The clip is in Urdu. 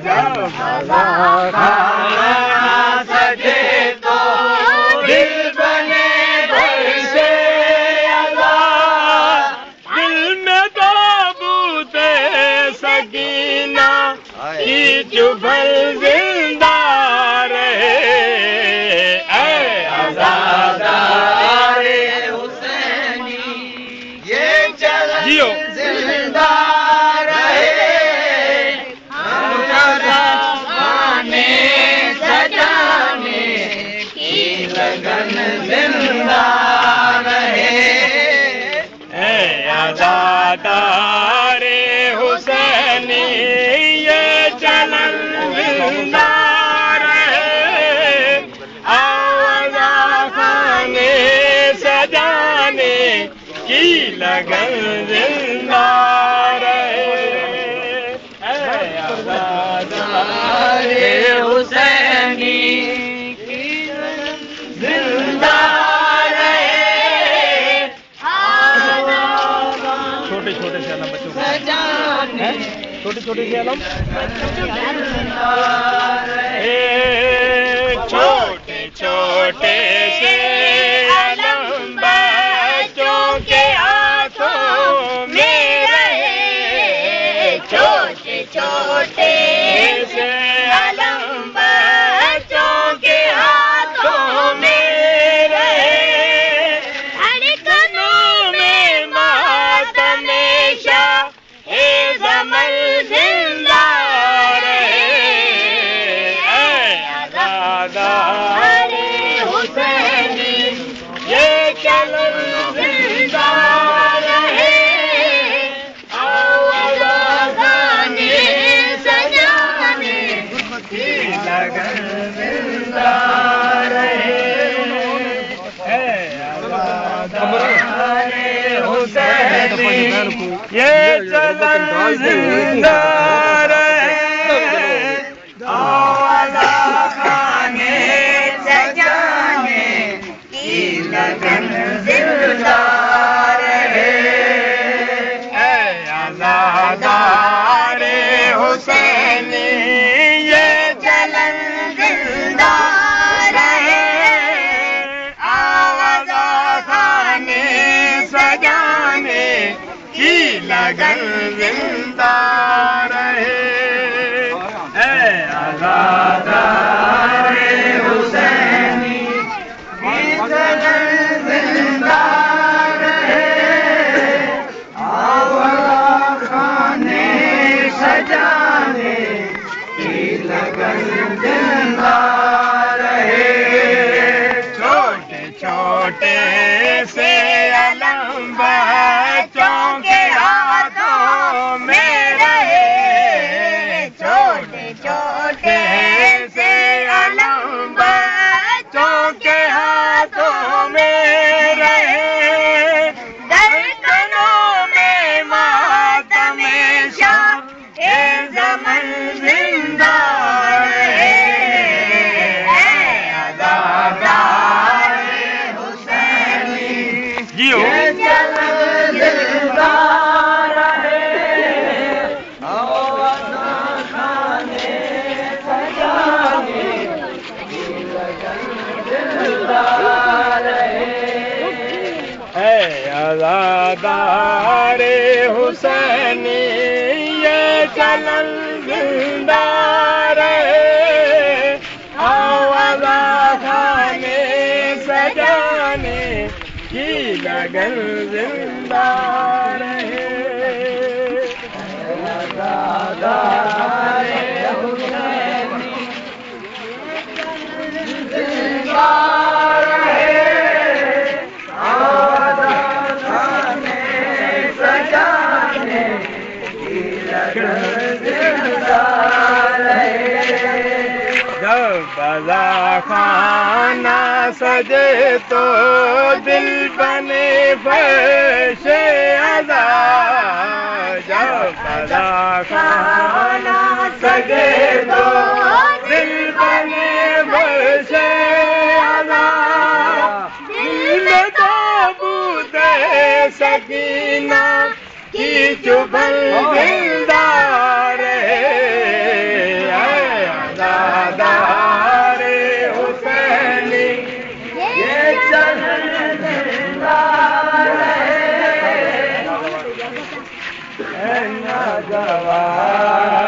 جب خانہ سجے تو دل بنے برسے عذاب، دل میں تابوت سکینہ کی چبھل زندہ رہے، اے عزادار حسینی یہ چلن زندہ رہے، ہم کرانے سجانے کی لگن زندہ رہے، اے عزادار حسینی یہ چلن زندہ رہے، آواز خانے سجانے کی لگن زندہ رہے، اے عزادار حسینی کی لگن زندہ رہے، چھوٹے چھوٹے سے علم بچوں کو، سجانے چھوٹے چھوٹے سے علم، چھوٹے چھوٹے سے علم بچوں کے ہاتھوں میں رہے، چھوٹے چھوٹے سے علم بچوں کے ہاتھوں میں رہے، دھڑکنوں میں ماتم شاہ زمن زندہ رہے، اے عزادار حسینی یہ چلن زندہ رہے، آواز گانے سجانے کی لگن زندہ رہے، اے عزادار حسینی یہ چلن زندہ رہے، آواز خانے سجانے کی لگن زندہ رہے، اے عزادار حسینی یہ چلن زندہ رہے، آواز خانے سجانے کی لگن زندہ رہے، اے عزادار حسینی کی لگن زندہ رہے، آواز خانے سجانے کی لگن زندہ رہے، چھوٹے چھوٹے سے علم بچوں کے ہاتھوں میں رہے، چھوٹے چھوٹے سے علم بچوں کے ہاتھوں میں رہے، دھڑکنوں میں ماتم شاہ زمن زندہ رہے، اے عزادار حسینی یہ چلن زندہ رہے، آواز خانے سجانے کی لگن زندہ رہے، اے عزادار حسینی یہ چلن زندہ رہے، آواز خانے سجانے کی لگن زندہ رہے، اے عزادار حسینی زندہ رہے، آواز خانے سجانے کی لگن زندہ رہے، جب بلا خانہ سجے تو دل بنے فرش عزا، جب بلا خانہ سجے تو دل بنے فرش عزا، دل میں تابوت سکینہ کی چبھل زندہ رہے، ہے ناگوار